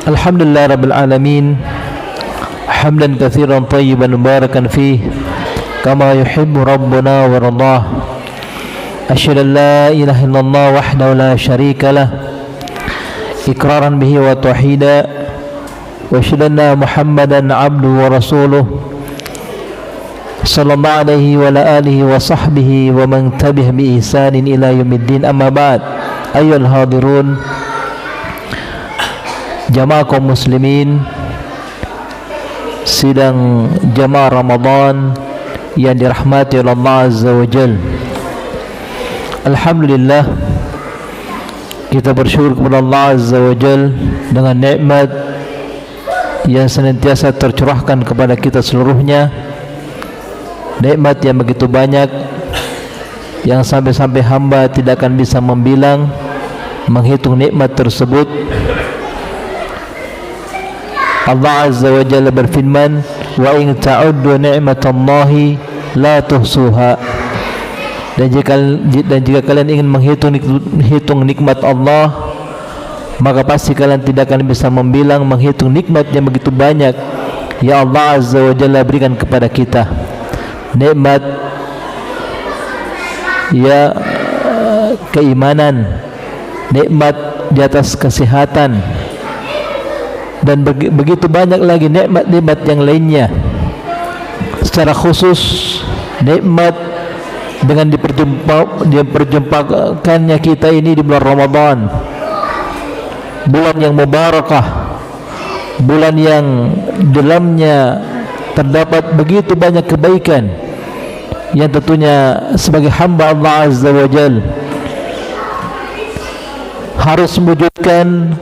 Alhamdulillah Rabbil Alamin, hamdan katsiran tayyiban mubarakan fih kama yuhibbu Rabbuna wa radah. Asyhadu an la ilaha illallah wahdahu la syarika lah iqraran bihi wa tauhida, wa asyhadu anna Muhammadan abduhu wa rasuluh sallallahu alaihi wa ala alihi wa sahbihi wa man tabi'a bi ihsanin ila yaumiddin. Amma ba'd. Ayyuhal hadirun, jamaah kaum muslimin, sidang jamaah Ramadan yang dirahmati oleh Allah Azza wa Jal. Alhamdulillah, kita bersyukur kepada Allah Azza wa Jal dengan nikmat yang senantiasa tercurahkan kepada kita seluruhnya, nikmat yang begitu banyak yang sampai-sampai hamba tidak akan bisa membilang, menghitung nikmat tersebut. Allah Azza wa Jalla berfirman, wa in ta'uddu ni'matallahi la tuhsuha. Dan jika kalian ingin menghitung nikmat Allah, maka pasti kalian tidak akan bisa membilang, menghitung nikmat yang begitu banyak yang Allah Azza wa Jalla berikan kepada kita. Nikmat ya keimanan, nikmat di atas kesehatan, dan begitu banyak lagi nikmat-nikmat yang lainnya. Secara khusus nikmat dengan diperjumpakannya kita ini di bulan Ramadan, bulan yang mubarakah, bulan yang dalamnya terdapat begitu banyak kebaikan yang tentunya sebagai hamba Allah Azza wa Jal harus mewujudkan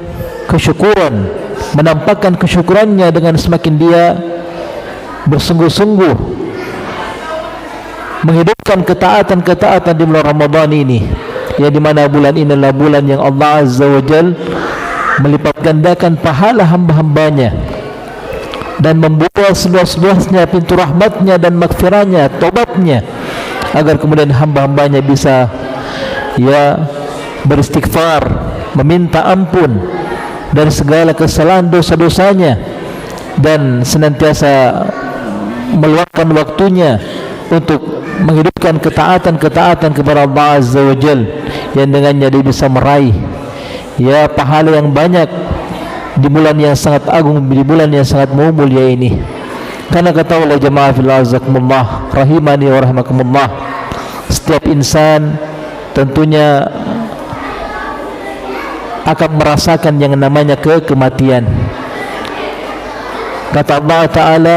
kesyukuran, menampakkan kesyukurannya dengan semakin dia bersungguh-sungguh menghidupkan ketaatan-ketaatan di bulan Ramadan ini, yang dimana bulan ini adalah bulan yang Allah Azza wa Jal melipat gandakan pahala hamba-hambanya dan membuka seluas-luasnya pintu rahmatnya dan maghfirahnya, taubatnya, agar kemudian hamba-hambanya bisa ya beristighfar, meminta ampun dari segala kesalahan dosa-dosanya, dan senantiasa meluangkan waktunya untuk menghidupkan ketaatan-ketaatan kepada Allah Azza wa Jal, yang dengannya dia bisa meraih ya pahala yang banyak di bulan yang sangat agung, di bulan yang sangat mulia ini. Karena kata oleh jemaah fillah azakumullah rahimani wa rahimakumullah, setiap insan tentunya akan merasakan yang namanya kematian. Kata Allah Ta'ala,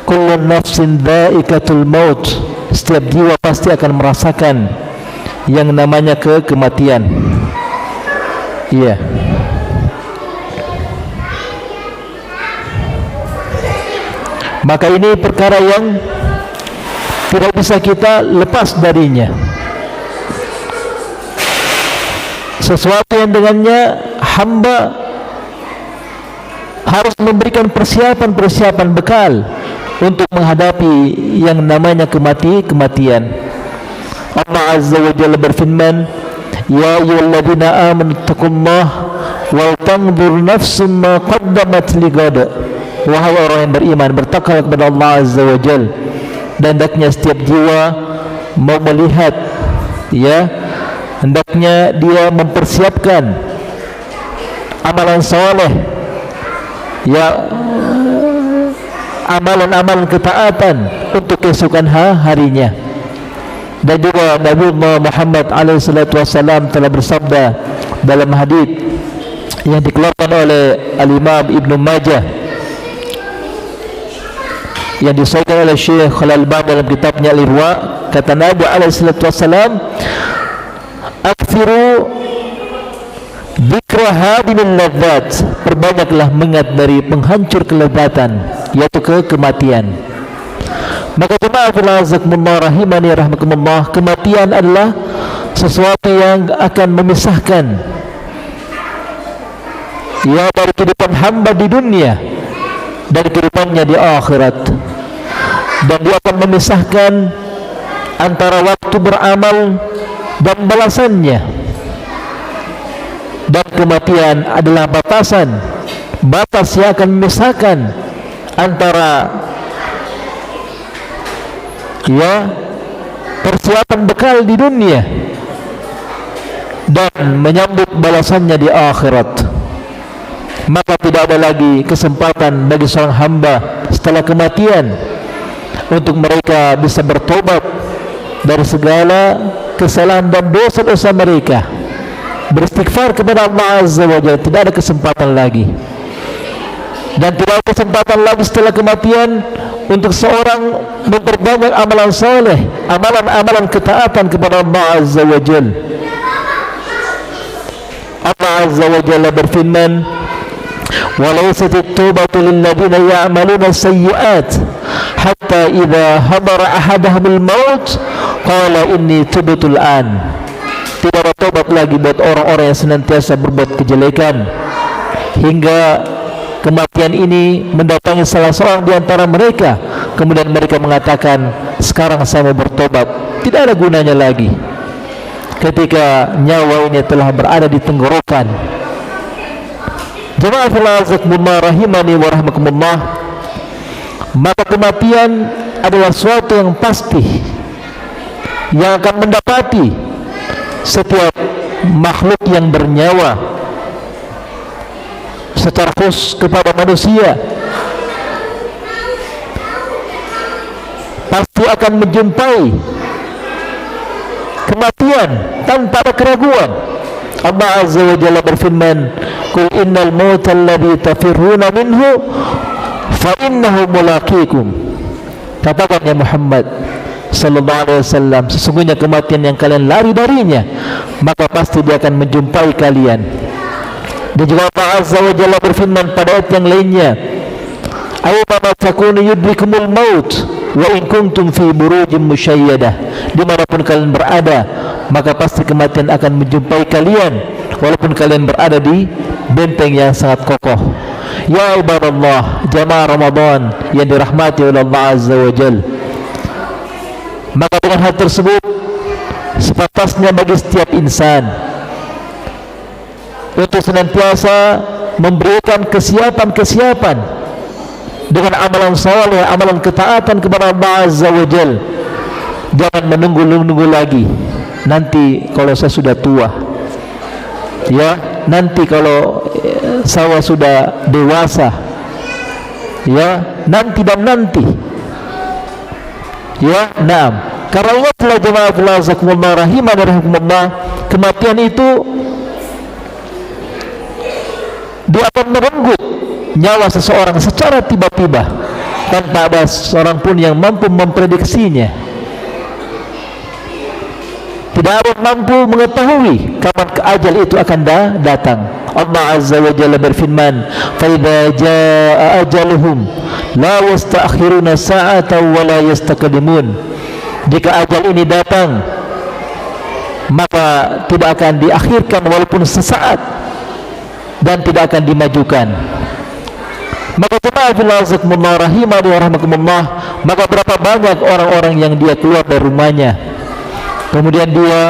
kullu nafsin dha'iqatul maut, setiap jiwa pasti akan merasakan yang namanya kematian. Iya. Maka ini perkara yang tidak bisa kita lepas darinya, sesuatu yang dengannya hamba harus memberikan persiapan bekal untuk menghadapi yang namanya kematian. Allah Azza wa Jalla berfirman, ya ayyuhalladzina amanu taqullaha wal tanzur nafsum ma qaddamat lighad. Wahai orang yang beriman, bertakwa kepada Allah Azza wa Jal, dan hendaknya setiap jiwa mau melihat ya, hendaknya dia mempersiapkan amalan soleh ya, amalan-amalan ketaatan untuk keesokan harinya. Dan juga Nabi Muhammad SAW telah bersabda dalam hadits yang dikeluarkan oleh Al-Imam Ibnu Majah, yang disahihkan oleh Syekh Al-Albani dalam kitabnya Al-Irwa. Kata Nabi SAW, akthiru dzikra hadimil ladzat, perbanyaklah mengingat dari penghancur kelezatan, yaitu kematian. Maka jemaah fillah azakumullah rahimani rahmakumullah, kematian adalah sesuatu yang akan memisahkan ya dari kehidupan hamba di dunia dan kehidupannya di akhirat, dan dia akan memisahkan antara waktu beramal dan balasannya. Dan kematian adalah batasan batas yang akan memisahkan antara persiapan bekal di dunia dan menyambut balasannya di akhirat. Maka tidak ada lagi kesempatan bagi seorang hamba setelah kematian untuk mereka bisa bertobat dari segala kesalahan dan dosa-dosa mereka, beristighfar kepada Allah Azza wa Jalla. Tidak ada kesempatan lagi, dan tidak ada kesempatan lagi setelah kematian untuk seorang memperbanyak amalan saleh, amalan-amalan ketaatan kepada Allah Azza wa Jalla. Allah Azza wa Jalla berfirman, وَلَيْسَتِ التَّوْبَةُ لِلَّذِينَ يَعْمَلُونَ السَّيِّئَاتِ حَتَّى إِذَا حَضَرَ أَحَدَهُمُ الْمَوْتُ قَالَ إِنِّي تُبْتُ الْآنَ. Tidak ada tobat lagi buat orang-orang yang senantiasa berbuat kejelekan hingga kematian ini mendatangi salah seorang di antara mereka, kemudian mereka mengatakan, sekarang saya mau bertobat. Tidak ada gunanya lagi ketika nyawa ini telah berada di tenggorokan. Jemaah fillah rahimani wa rahmakumullah, maka kematian adalah suatu yang pasti yang akan mendapati setiap makhluk yang bernyawa, secara khusus kepada manusia. Pasti akan menjumpai kematian tanpa ada keraguan. Allah Azza wa Jalla berfirman, "Qul innal mauta alladhi tafirruna minhu fa innahu mulaqikum." Katakan ya Muhammad sallallahu alaihi wasallam, sesungguhnya kematian yang kalian lari darinya, maka pasti dia akan menjumpai kalian. Dan juga Allah Azza wa Jalla berfirman pada ayat yang lainnya, "Ayyama takunu yudrikumul maut wa in kuntum fi burujin musyayyadah." Dimanapun kalian berada, maka pasti kematian akan menjumpai kalian walaupun kalian berada di benteng yang sangat kokoh. Ya ibadallah, jamaah Ramadan yang dirahmati oleh Allah Azza wa Jalla, maka dengan hal tersebut sepantasnya bagi setiap insan untuk senantiasa memberikan kesiapan dengan amalan saleh, amalan ketaatan kepada Allah Azza wa Jalla. Jangan menunggu lagi, nanti kalau saya sudah tua, ya, nanti kalau saya sudah dewasa, ya, nanti dan nanti, ya, naam. Karena Allah telah jemaah rahimah dan rahimakumullah, kematian itu dia akan merenggut nyawa seseorang secara tiba-tiba tanpa ada seorang pun yang mampu memprediksinya. Tidak ada yang mampu mengetahui kapan ajal itu akan datang. Allah Azza wa Jalla berfirman, "Fa idza jaa ajaluhum la yasta'khiruna sa'atan wa la yastaqdimun." Jika ajal ini datang, maka tidak akan diakhirkan walaupun sesaat dan tidak akan dimajukan. Maka jemaah rahimani wa rahmakumullah, maka berapa banyak orang-orang yang dia keluar dari rumahnya, kemudian dia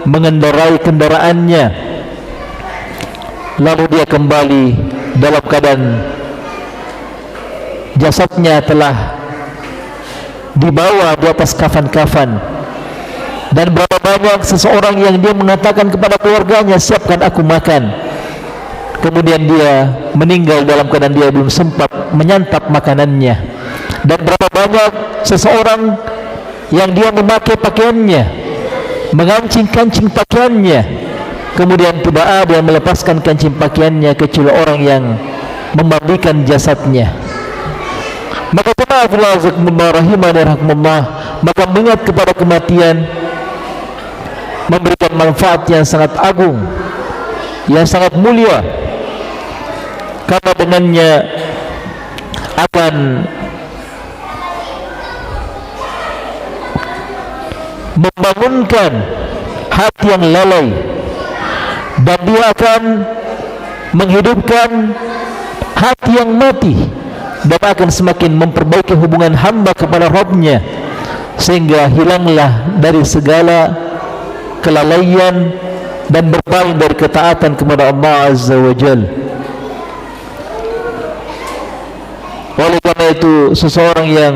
mengendarai kendaraannya, lalu dia kembali dalam keadaan jasadnya telah dibawa di atas kafan-kafan. Dan berapa banyak seseorang yang dia mengatakan kepada keluarganya, siapkan aku makan, kemudian dia meninggal dalam keadaan dia belum sempat menyantap makanannya. Dan berapa banyak seseorang yang dia memakai pakaiannya, mengancing-kancing pakaiannya, kemudian tidak ada yang melepaskan kancing pakaiannya kecuali orang yang memandikan jasadnya. Maka maka mengingat kepada kematian memberikan manfaat yang sangat agung, yang sangat mulia, karena dengannya akan membangunkan hati yang lalai, dan dia akan menghidupkan hati yang mati, dan akan semakin memperbaiki hubungan hamba kepada Rabb-Nya, sehingga hilanglah dari segala kelalaian dan berpaling dari ketaatan kepada Allah Azza wa Jalla. Oleh karena itu, seseorang yang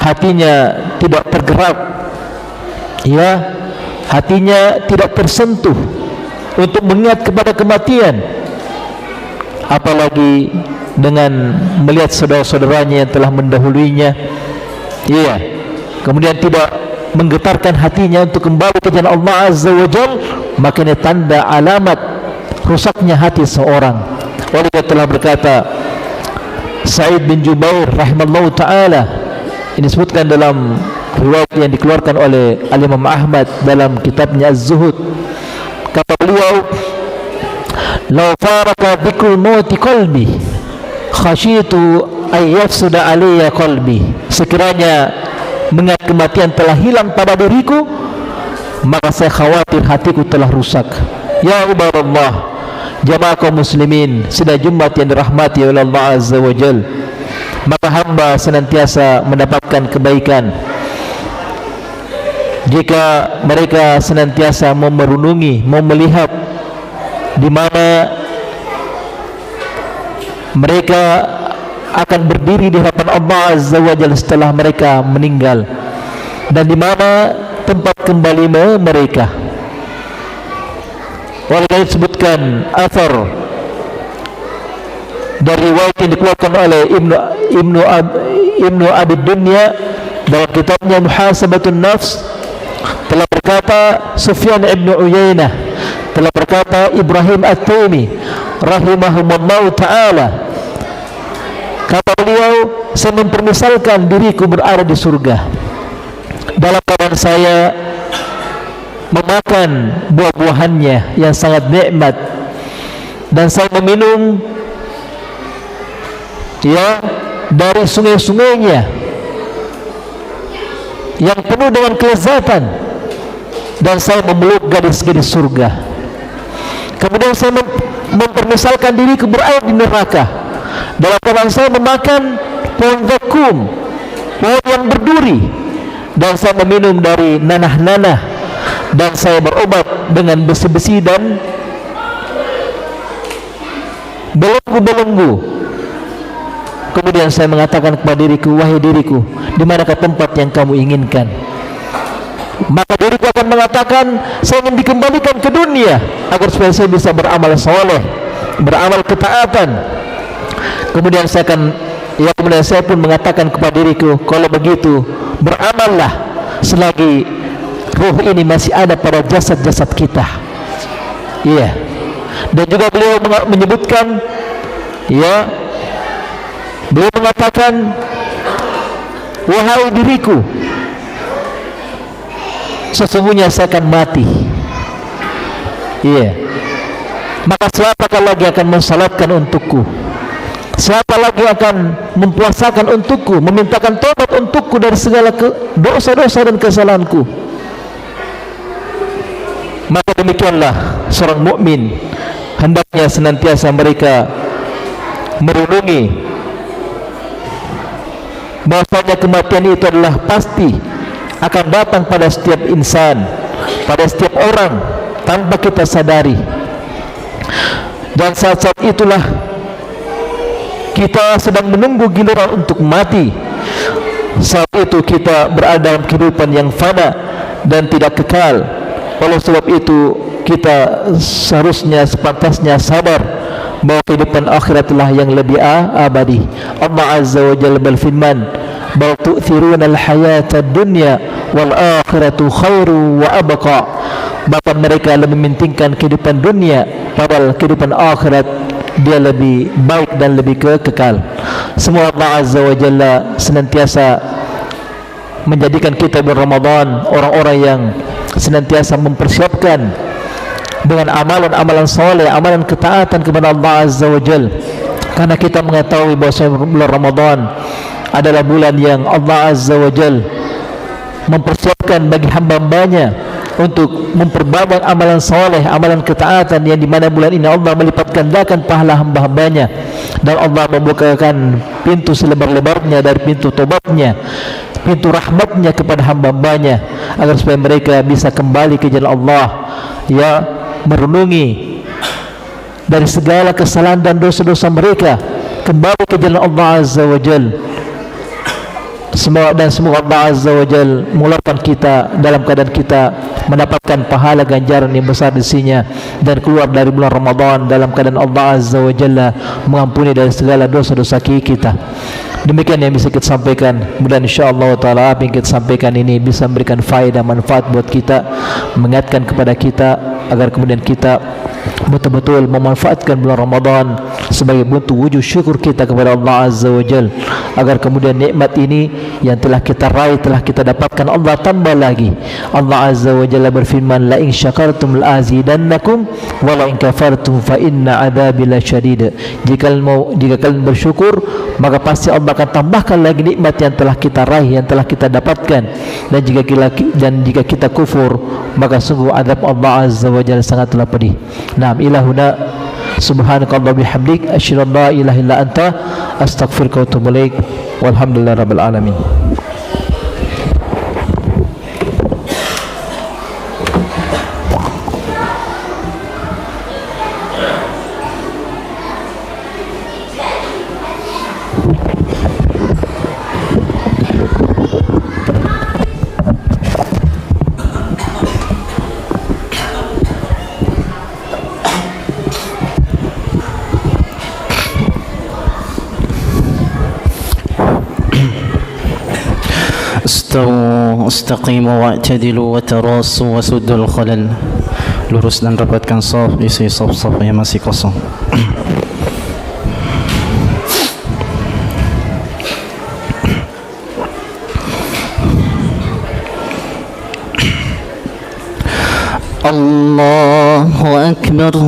hatinya tidak tergerak, ya, hatinya tidak tersentuh untuk mengingat kepada kematian, apalagi dengan melihat saudara-saudaranya yang telah mendahuluinya, ya, kemudian tidak menggetarkan hatinya untuk kembali ke jalan Allah Azza wa Jalla, maka ini tanda alamat rusaknya hati seorang. Oleh karena telah berkata Sa'id bin Jubair rahimallahu ta'ala, ini disebutkan dalam riwayat yang dikeluarkan oleh Imam Ahmad dalam kitabnya Az-Zuhud, kata beliau, "Law faraka dhikrul mauti qalbi khasyitu ay yafsuda alayya qalbi." Sekiranya mengingat kematian telah hilang pada diriku, maka saya khawatir hatiku telah rusak. Ya ibadallah, jamaah kaum muslimin, sidang Jumat yang dirahmati oleh Allah Azza wa Jalla, maka hamba senantiasa mendapatkan kebaikan jika mereka senantiasa mau merenungi, mau melihat di mana mereka akan berdiri di hadapan Allah Azza wa Jalla setelah mereka meninggal, dan di mana tempat kembali mereka. Oleh karena disebutkan athar dari riwayat yang dikeluarkan oleh Ibnu Abi Dunya dalam kitabnya Muhasabatun Nafs, telah berkata Sufyan ibn Uyainah, telah berkata Ibrahim At-Taimi rahimahumullah ta'ala, kata beliau, saya mempermisalkan diriku berada di surga dalam keadaan saya memakan buah-buahannya yang sangat nikmat, dan saya meminum, ya, dari sungai-sungainya yang penuh dengan kelezatan, dan saya memeluk gadis-gadis surga. Kemudian saya mempermisalkan diriku berada di neraka dalam keadaan saya memakan pohon zakum, pohon yang berduri, dan saya meminum dari nanah-nanah, dan saya berobat dengan besi-besi dan belenggu-belenggu. Kemudian saya mengatakan kepada diriku, wahai diriku, di manakah tempat yang kamu inginkan? Maka diriku akan mengatakan, saya ingin dikembalikan ke dunia agar supaya saya bisa beramal soleh, beramal ketaatan. Kemudian saya pun mengatakan kepada diriku, kalau begitu beramallah selagi ruh ini masih ada pada jasad-jasad kita. Iya. Dan juga beliau menyebutkan, ya, beliau mengatakan, wahai diriku, sesungguhnya saya akan mati. Iya. Maka siapakah lagi akan mensalatkan untukku? Siapa lagi akan mempuasakan untukku, memintakan tobat untukku dari segala dosa-dosa dan kesalahanku? Maka demikianlah seorang mukmin hendaknya senantiasa mereka merenungi bahwasanya kematian itu adalah pasti akan datang pada setiap insan, pada setiap orang tanpa kita sadari. Dan saat-saat itulah kita sedang menunggu giliran untuk mati. Saat itu kita berada dalam kehidupan yang fana dan tidak kekal. Oleh sebab itu kita seharusnya sepantasnya sabar bahwa kehidupan akhiratlah yang lebih abadi. Allah Azza wa Jalla berfirman, bal tu'thiruna al-hayata ad-dunya wal akhiratu khairu wa abqa. Bahkan mereka lebih mementingkan kehidupan dunia, padahal kehidupan akhirat dia lebih baik dan lebih kekal. Semoga Allah Azza wa Jalla senantiasa menjadikan kita bulan Ramadan orang-orang yang senantiasa mempersiapkan dengan amalan-amalan soleh, amalan ketaatan kepada Allah Azza wa Jalla. Karena kita mengetahui bahawa bulan Ramadan adalah bulan yang Allah Azza wa Jalla mempersiapkan bagi hamba-hambanya untuk memperbanyak amalan soleh, amalan ketaatan, yang dimana bulan ini Allah melipat gandakan pahala hamba-hambanya, dan Allah membukakan pintu selebar-lebarnya dari pintu tobatnya, pintu rahmatnya kepada hamba-hambanya, agar supaya mereka bisa kembali ke jalan Allah, ya, merenungi dari segala kesalahan dan dosa-dosa mereka, kembali ke jalan Allah Azza wa Jal. Semoga Allah Azza wa Jal mengeluarkan kita dalam keadaan kita mendapatkan pahala ganjaran yang besar di sisinya, dan keluar dari bulan Ramadan dalam keadaan Allah Azza wa Jalla mengampuni dari segala dosa-dosa kita. Demikian yang bisa kita sampaikan. Mudah insyaallah taala apa yang kita sampaikan ini bisa memberikan faedah manfaat buat kita, mengingatkan kepada kita agar kemudian kita betul-betul memanfaatkan bulan Ramadan sebagai bentuk wujud syukur kita kepada Allah Azza wa Jal, agar kemudian nikmat ini yang telah kita raih, telah kita dapatkan, Allah tambah lagi. Allah Azza wa Jalla berfirman, la in syakartum la azidannakum wa la in kafartum fa inna adzabi lasyadid. Jika kalian bersyukur, maka pasti Allah akan tambahkan lagi nikmat yang telah kita raih, yang telah kita dapatkan. Dan jika kita kufur, maka sungguh azab Allah Azza wa Jalla sangatlah pedih. Naam, ilahuna subhanakallah bihamdik asyhadu an la ilaha illa anta astaghfiruka wa atubu ilaik. Walhamdulillahi rabbil alamin. Istawu, istaqimu wa'tadilu wa tarasu wa suddul khalal. Lurus dan rapatkan saf, isi saf-saf yang masih kosong. Allahu Akbar.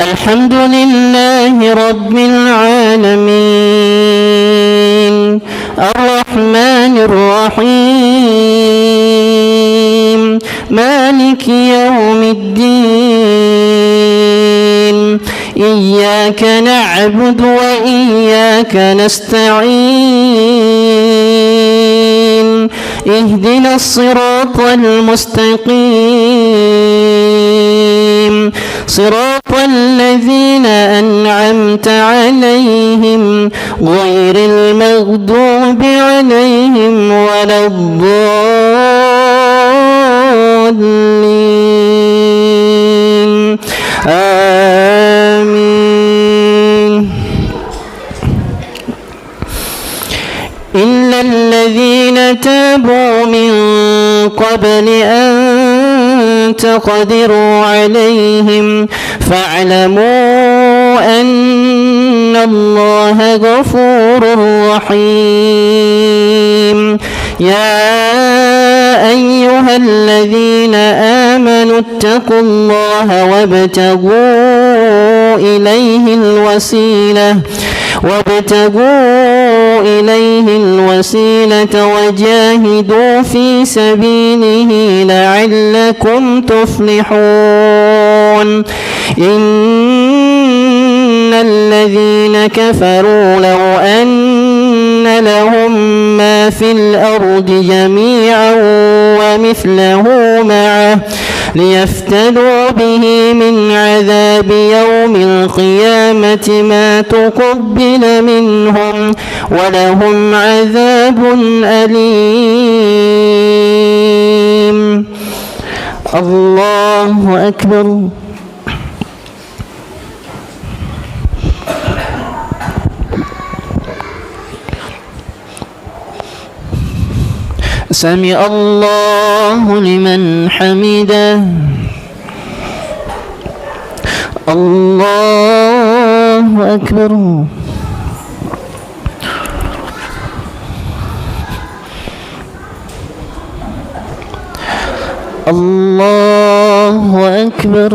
الحمد لله رب العالمين الرحمن الرحيم مالك يوم الدين إياك نعبد وإياك نستعين اهدنا الصراط المستقيم صراط الذين أنعمت عليهم غير المغضوب عليهم ولا الضالين آمين. إلا الذين تابوا من قبل أن تقدروا عليهم فاعلموا أن الله غفور رحيم. يا أيها الذين آمنوا اتقوا الله وابتغوا إليه الوسيلة وجاهدوا في سبيله لعلكم تفلحون. إن الذين كفروا لو أن لهم ما في الأرض جميعا ومثله معه ليفتدوا به من عذاب يوم القيامة ما تقبل منهم ولهم عذاب أليم. الله أكبر. سمع الله لمن حمده. الله أكبر. الله أكبر.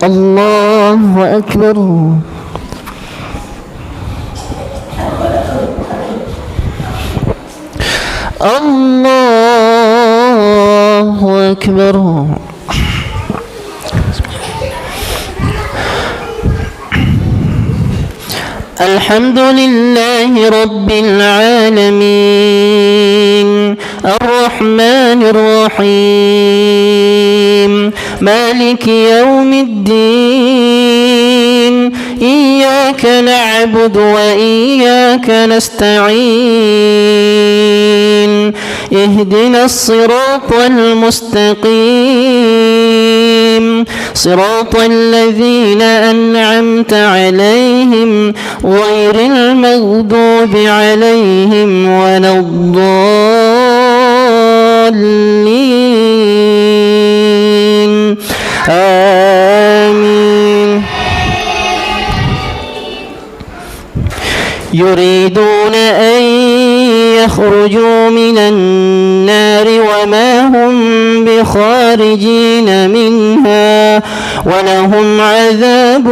الله أكبر. الله أكبر. الحمد لله رب العالمين الرحمن الرحيم مالك يوم الدين إياك نعبد وإياك نستعين اهدنا الصراط المستقيم صراط الذين أنعمت عليهم غير المغضوب عليهم ولا الضالين آمين. يريدون أن يخرجوا من النار وما هم بخارجين منها ولهم عذاب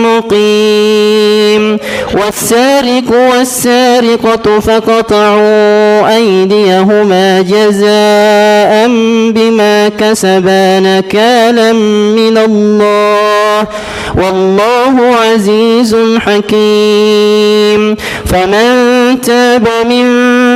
مقيم. والسارق والسارقة فقطعوا أيديهما جزاء بما كسبا نكالا من الله والله عزيز حكيم. فمن تاب من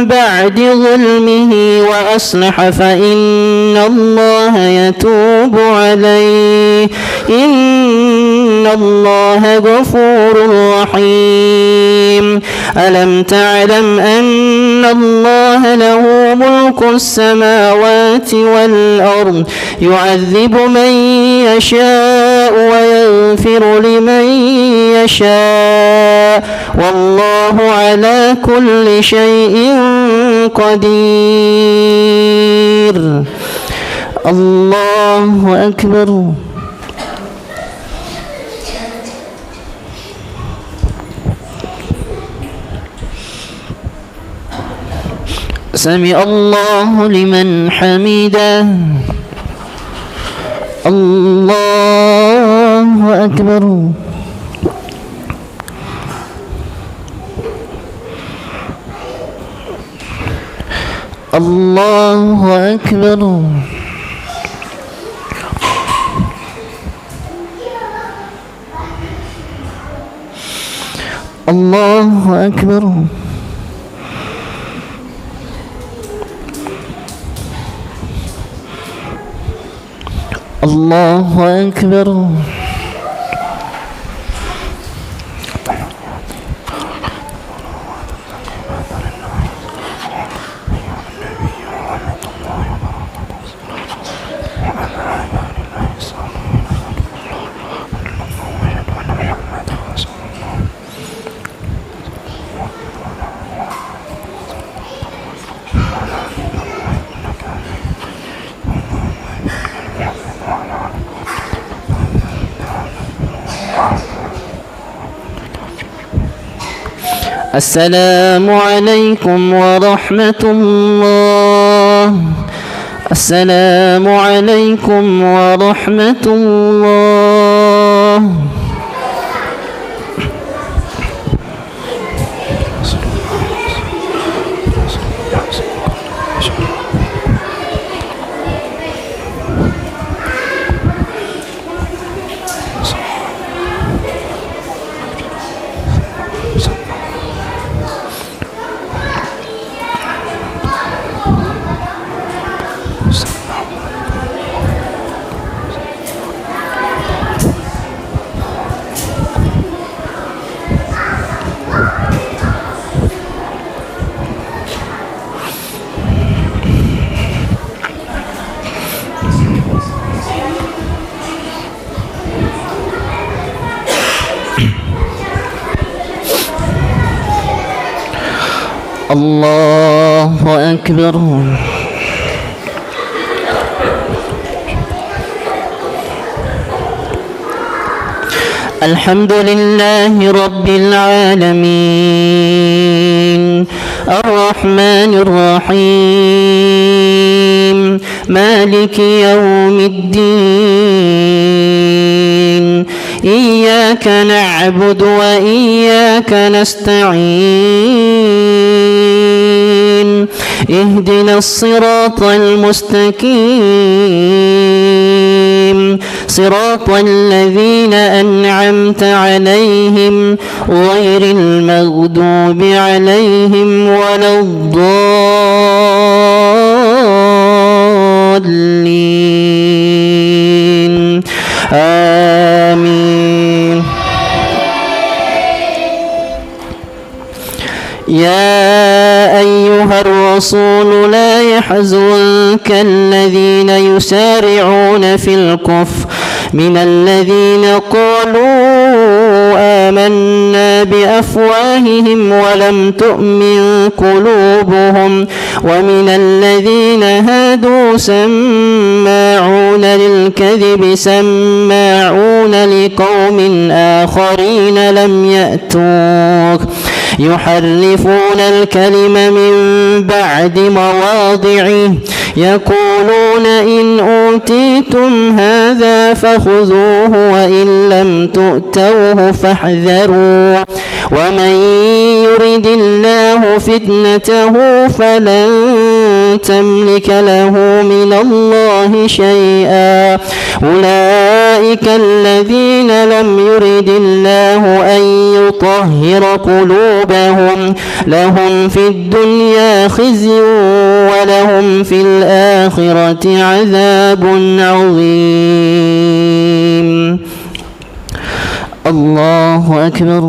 بعد ظلمه وأصلح فإن الله يتوب عليه إن الله غفور رحيم. ألم تعلم أن الله له ملك السماوات والأرض يعذب من يشاء ويغفر لمن يشاء والله على كل شيء قدير. الله أكبر. سمع الله لمن حمده. الله أكبر. الله أكبر. الله أكبر. الله أكبر. السلام عليكم ورحمة الله. السلام عليكم ورحمة الله. الله أكبر. الحمد لله رب العالمين الرحمن الرحيم مالك يوم الدين إياك نعبد وإياك نستعين اهدنا الصراط المستقيم صراط الذين أنعمت عليهم غير المغضوب عليهم ولا الضالين آمين. يا أيها الرسول لا يحزنك الذين يسارعون في الكفر من الذين قالوا آمنا بأفواههم ولم تؤمن قلوبهم ومن الذين هادوا سماعون للكذب سماعون لقوم آخرين لم يأتوك يحرفون الكلم من بعد مواضعه يقولون إن أوتيتم هذا فخذوه وإن لم تؤتوه فاحذروا ومن يرد الله فتنته فلن تملك له من الله شيئا أولئك الذين لم يرد الله أن يطهر قلوبهم لهم في الدنيا خزي ولهم في الآخرة عذاب عظيم. الله أكبر.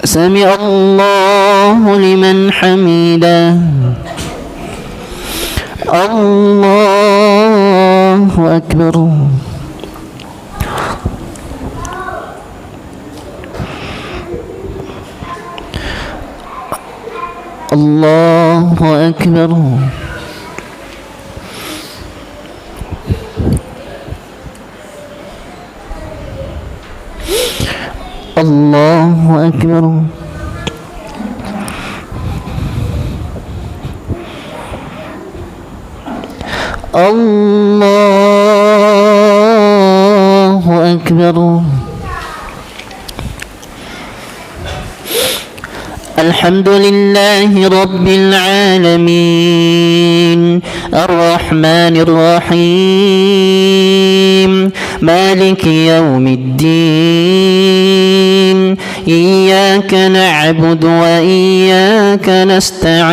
سمع الله لمن حمده. الله أكبر. الله أكبر. الله أكبر. الله أكبر. الحمد لله رب العالمين الرحمن الرحيم مالك يوم الدين إياك نعبد وإياك نستعين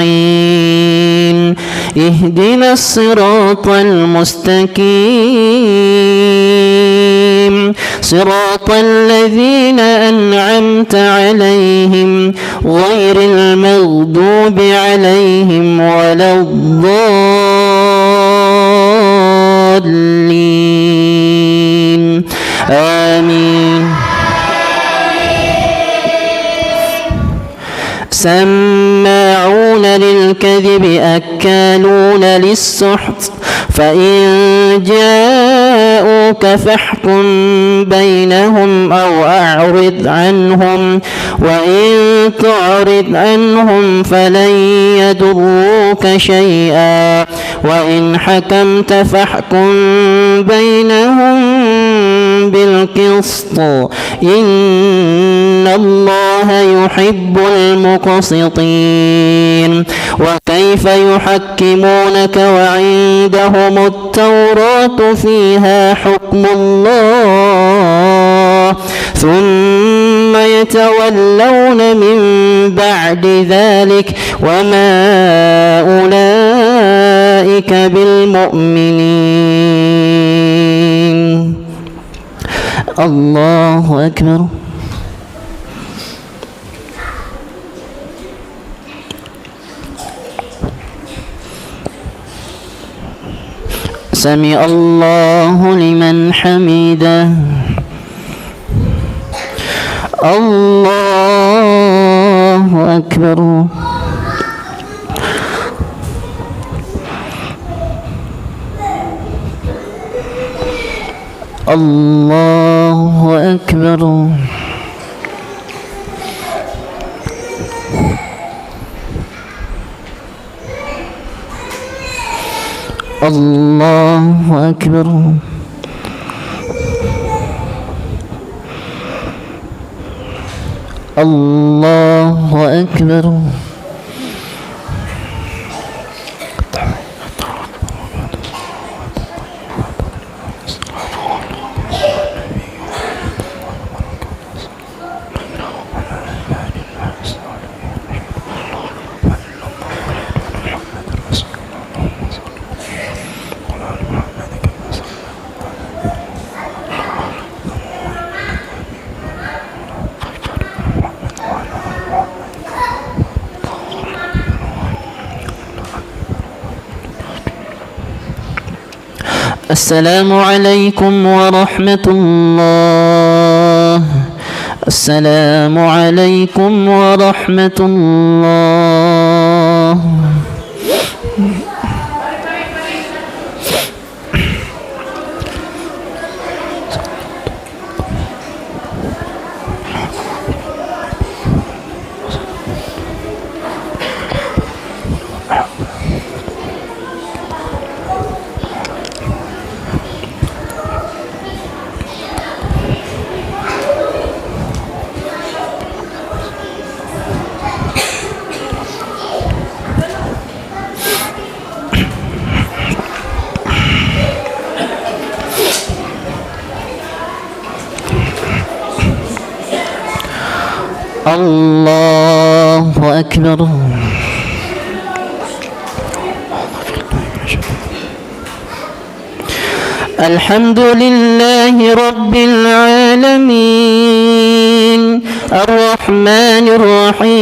اهدنا الصراط المستقيم صراط الذين أنعمت عليهم غير المغضوب عليهم ولا الضالين آمين. سماعون للكذب أكالون للسحت فإن جاءوك فاحكم بينهم أو أعرض عنهم وإن تعرض عنهم فلن يضروك شيئا وإن حكمت فاحكم بينهم بالقسط إن الله يحب المقسطين. وكيف يحكمونك وعندهم التوراة فيها حكم الله ثم يتولون من بعد ذلك وما أولئك بالمؤمنين. الله أكبر. سمع الله لمن حمده. الله أكبر. الله أكبر. الله أكبر. الله أكبر. السلام عليكم ورحمة الله. السلام عليكم ورحمة الله. الله أكبر. الحمد لله رب العالمين الرحمن الرحيم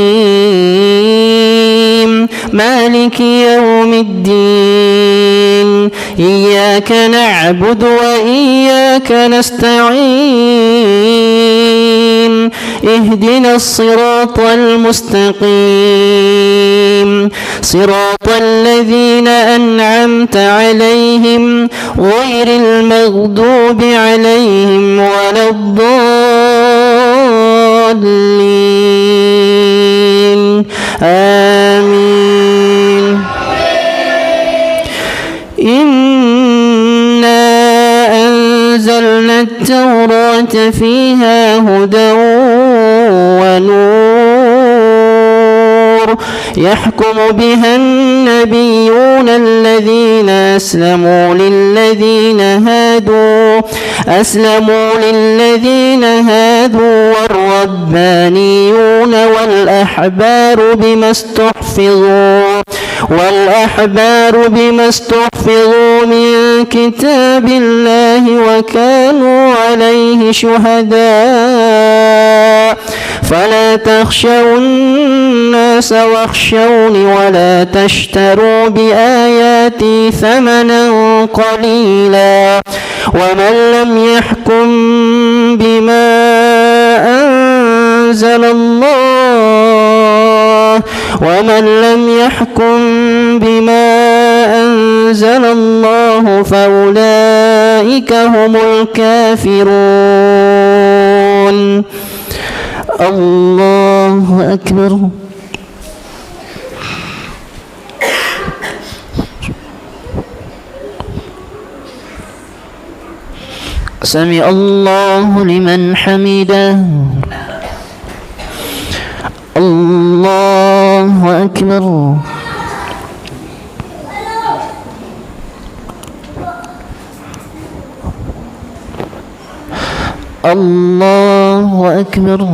مالك يوم الدين إياك نعبد وإياك نستعين اهدنا الصراط المستقيم صراط الذين أنعمت عليهم غير المغضوب عليهم ولا الضالين آمين. إنا أنزلنا التوراة فيها هدى ونور يحكم بها النبيون الذين أسلموا للذين هادوا والربانيون والأحبار بما استحفظوا من كتاب الله وكانوا عليه شهداء فلا تخشوا الناس واخشوني ولا تشتروا بآياتي ثمنا قليلا ومن لم يحكم بما أنزل الله فأولئك هم الكافرون. الله أكبر. سمع الله لمن حمده. الله أكبر. الله أكبر.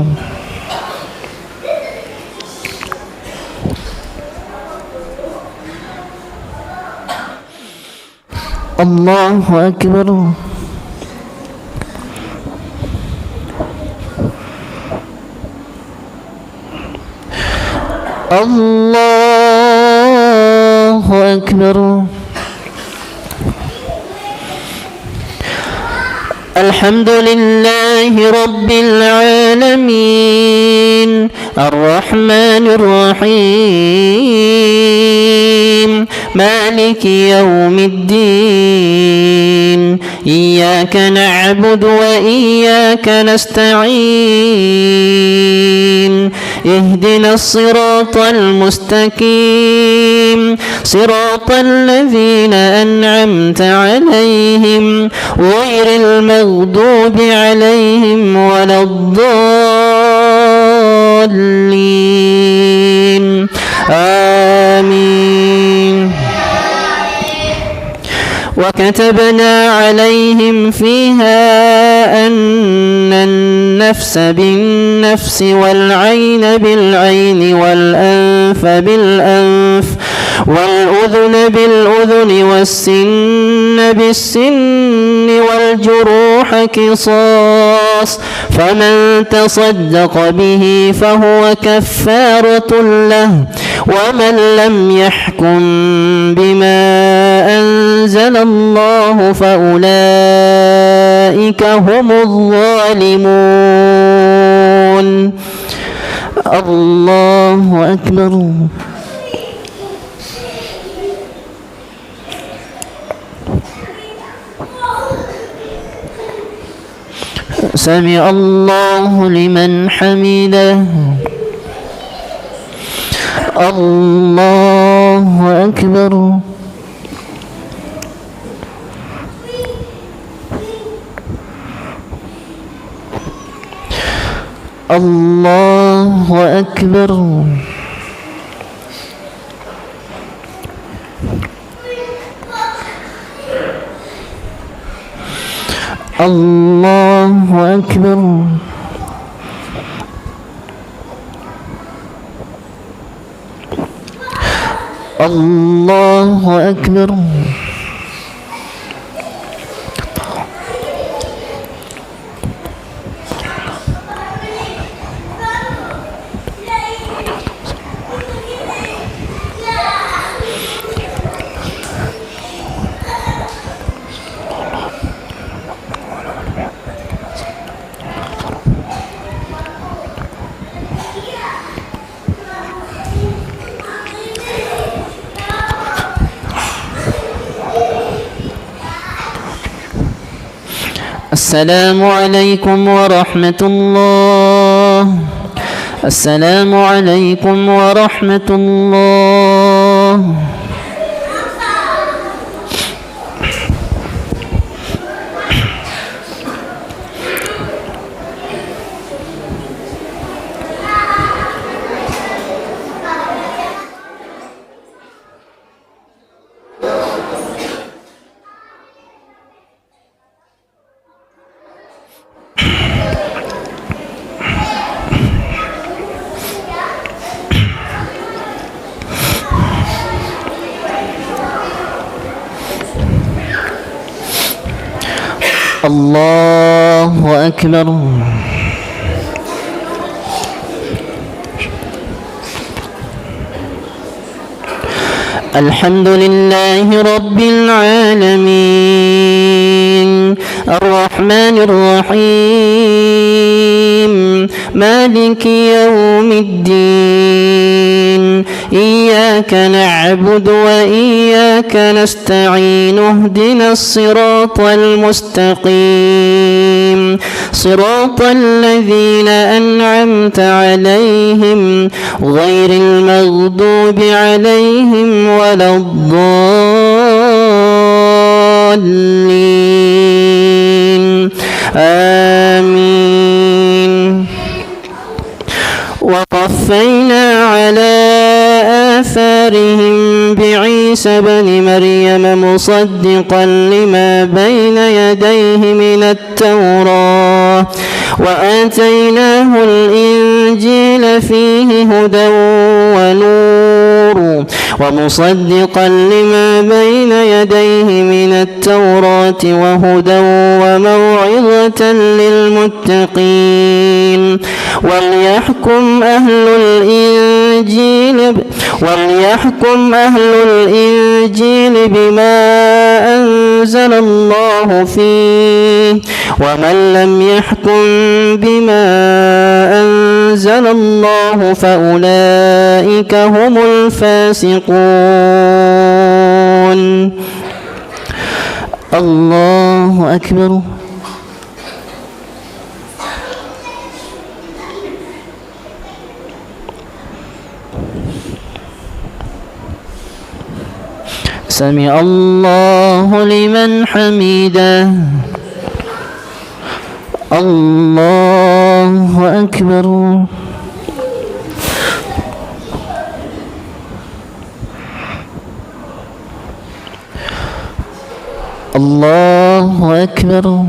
الله أكبر. الله أكبر. الحمد لله رب العالمين الرحمن الرحيم مالك يوم الدين إياك نعبد وإياك نستعين اهدنا الصراط المستقيم صراط الذين أنعمت عليهم غير المغضوب عليهم ولا الضالين الضالين آمين. وكتبنا عليهم فيها أن النفس بالنفس والعين بالعين والأنف بالأنف والأذن بالأذن والسن بالسن والجروح قصاص، فمن تصدق به فهو كفارة له، ومن لم يحكم بما أنزل الله فأولئك هم الظالمون. الله أكبر. سمع الله لمن حمده. الله أكبر. الله أكبر. الله أكبر. الله أكبر. السلام عليكم ورحمة الله. السلام عليكم ورحمة الله. الله أكبر. الحمد لله رب العالمين الرحمن الرحيم مالك يوم الدين إياك نعبد وإياك نستعين اهدنا الصراط المستقيم صراط الذين أنعمت عليهم غير المغضوب عليهم ولا الضالين آمين. وقفينا على آثارهم بعيسى بن مريم مصدقا لما بين يديه من التوراة وآتيناه الإنجيل فيه هدى ونور ومصدقا لما بين يديه من التوراة وهدى وموعظة للمتقين. وليحكم أهل الإنجيل بما أنزل الله فيه ومن لم يحكم بما أنزل الله فأولئك هم الفاسقون. الله أكبر. سمع الله لمن حمده. الله أكبر. الله أكبر.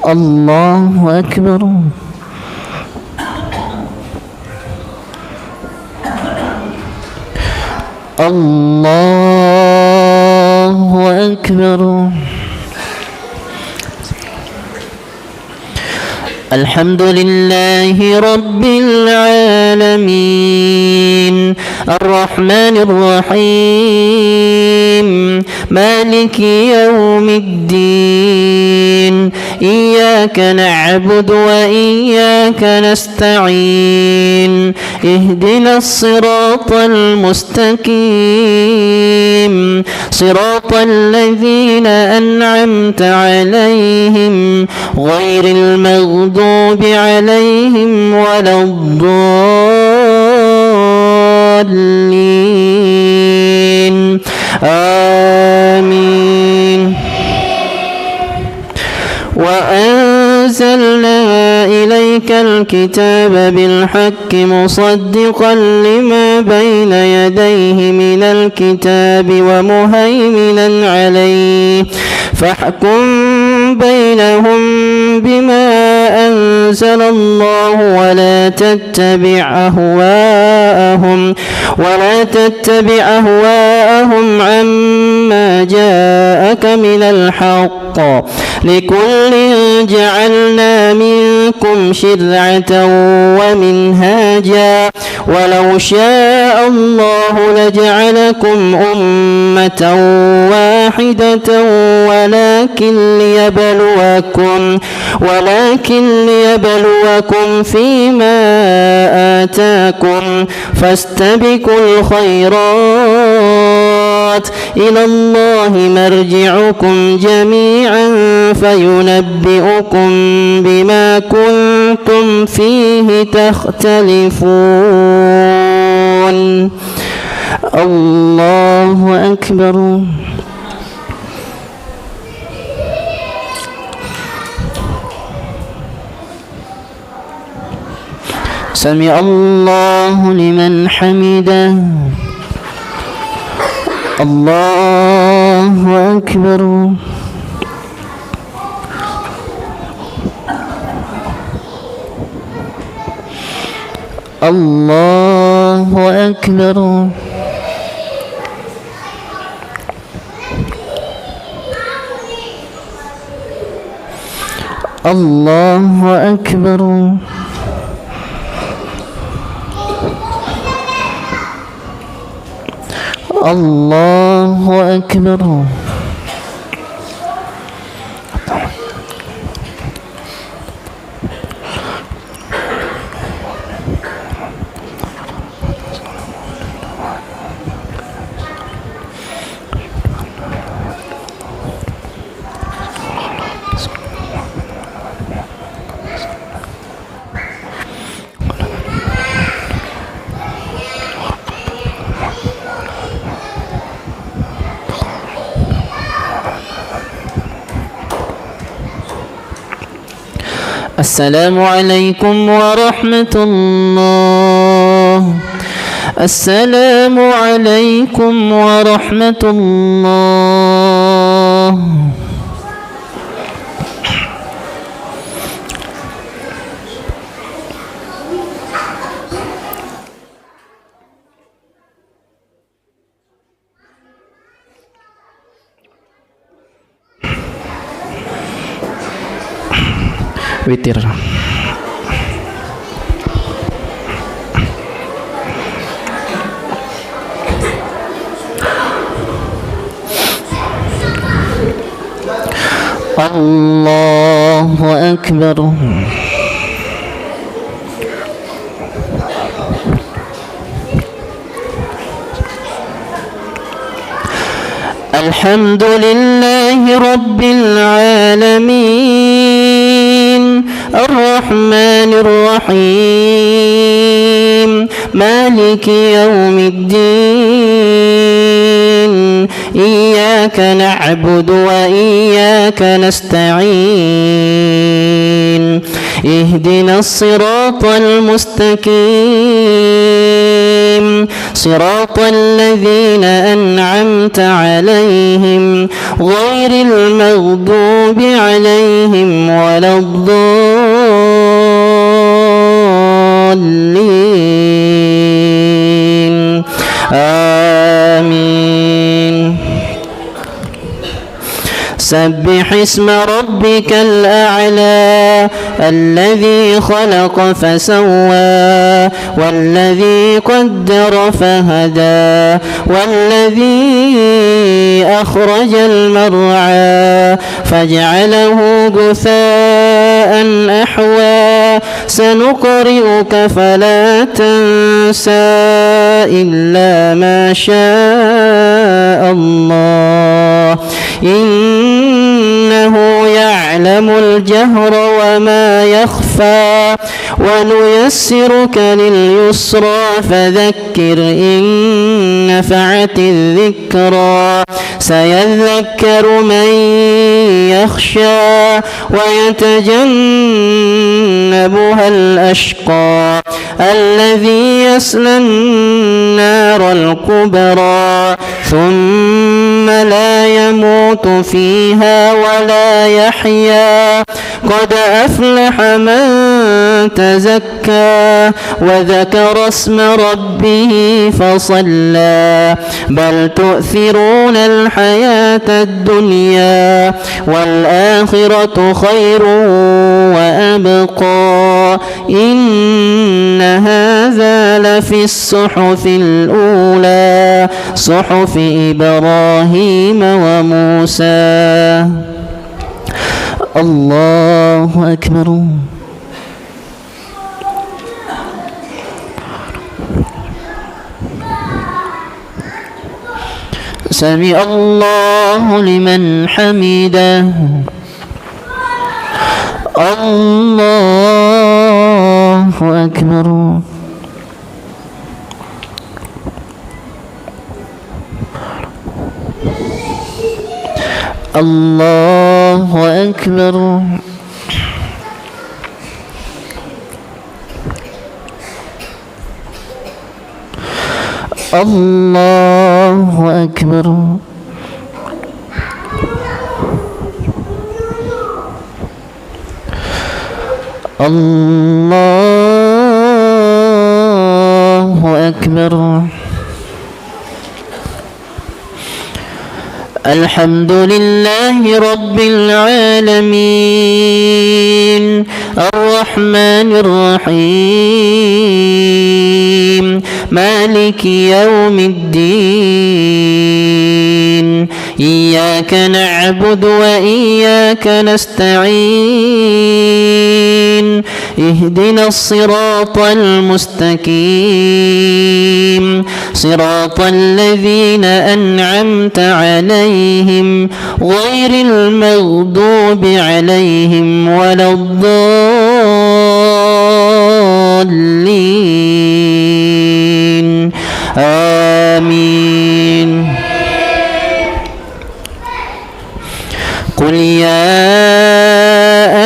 الله أكبر. الله أكبر. الحمد لله رب العالمين الرحمن الرحيم مالك يوم الدين إياك نعبد وإياك نستعين اهدنا الصراط المستقيم صراط الذين أنعمت عليهم غير المغضوب عليهم ولا الضالين آمين. وأنزلنا إليك الكتاب بالحق مصدقا لما بين يديه من الكتاب ومهيمنا عليه فاحكم بينهم بما أنزل الله ولا تتبع أهواءهم عما جاءك من الحق لكل جعلنا منكم شرعة ومنهاجا ولو شاء الله لجعلكم أمة واحدة ولكن ليبلوكم فيما آتاكم فاستبقوا الخيرات إلى الله مرجعكم جميعا فينبئكم بما كنتم فيه تختلفون. الله أكبر. سمع الله لمن حمده. الله أكبر. الله أكبر. الله أكبر. الله أكبر. السلام عليكم ورحمة الله. السلام عليكم ورحمة الله. Witir. Allahu Akbar. Alhamdulillahi Rabbil Alamin Ar-Rahmanir Rahim Maliki Yawmiddin Iyyaka na'budu wa iyyaka وإياك نستعين اهدنا الصراط المستقيم صراط الذين أنعمت عليهم غير المغضوب عليهم ولا الضالين آمين. سبح اسم ربك الأعلى الذي خلق فسوى والذي قدر فهدى والذي أخرج المرعى فجعله غثاء أحوى سنقرئك فلا تنسى إلا ما شاء الله إنه يعلم الجهر وما يخفى ونيسرك لليسرى فذكر إن نفعت الذكرى سيذكر من يخشى ويتجنبها الأشقى الذي يصلى النار الكبرى ثم لا يموت فيها ولا يحيا قد أفلح من تزكى وذكر اسم ربه فصلى بل تؤثرون الحياة الدنيا والآخرة خير وأبقى إن هذا لفي الصحف الأولى صحف إبراهيم وموسى. الله أكبر. سمع الله لمن حمده. الله أكبر. الله أكبر. الله أكبر. الله أكبر. الحمد لله رب العالمين الرحمن الرحيم مالك يوم الدين إياك نعبد وإياك نستعين اهدنا الصراط المستقيم صراط الذين أنعمت عليهم غير المغضوب عليهم ولا الضالين آمين. قل يا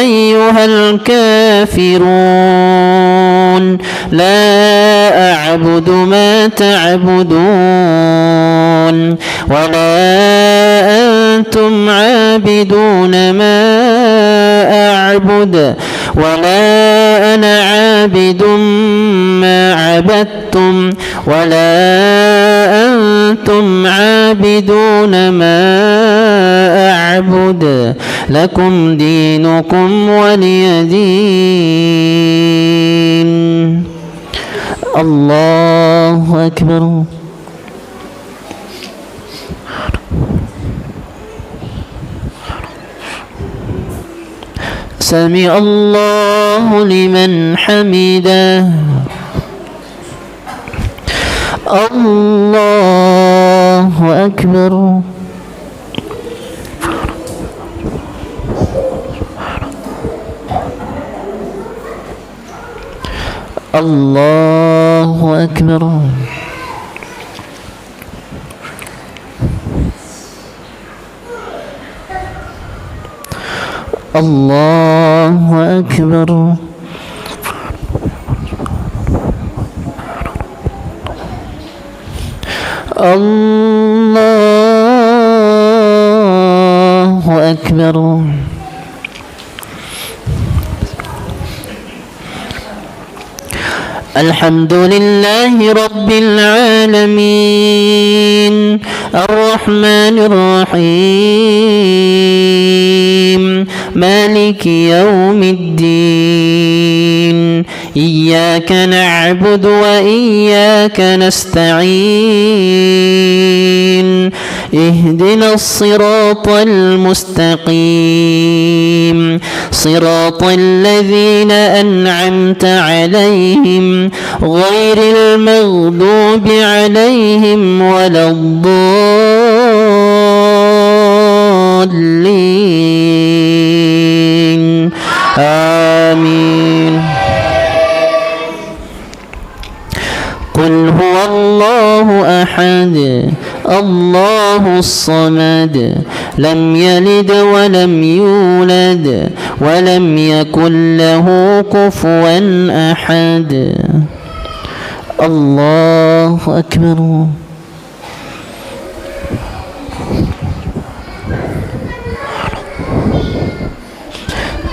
أيها الكافرون لا أعبد ما تعبدون ولا أنتم عابدون ما أعبد ولا أنا عابد ما عبدتم ولا أنتم عابدون ما أعبد لكم دينكم ولي دين. الله أكبر. سمع الله لمن حمده. الله أكبر. الله أكبر. الله أكبر. الله أكبر. الحمد لله رب العالمين الرحمن الرحيم مالك يوم الدين إياك نعبد وإياك نستعين اهدنا الصراط المستقيم صراط الذين أنعمت عليهم غير المغضوب عليهم ولا الضالين آمين. قل هو الله أحد الله الصمد لم يلد ولم يولد ولم يكن له كفوا أحد. الله أكبر.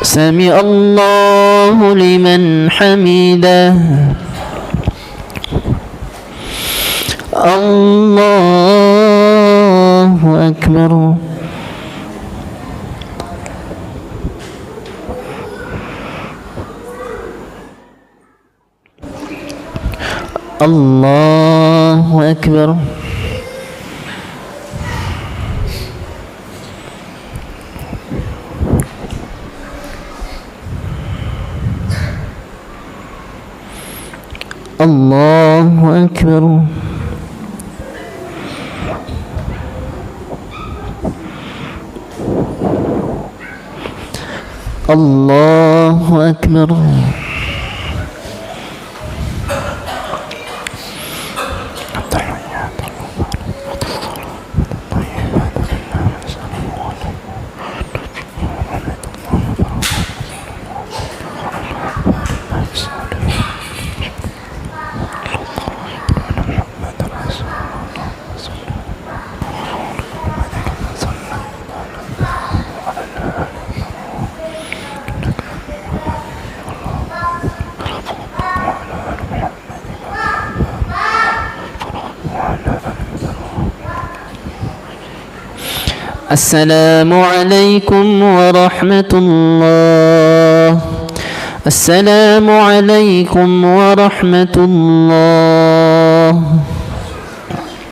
سمع الله لمن حمده. الله أكبر. الله أكبر. الله أكبر. الله أكبر. السلام عليكم ورحمة الله. السلام عليكم ورحمة الله.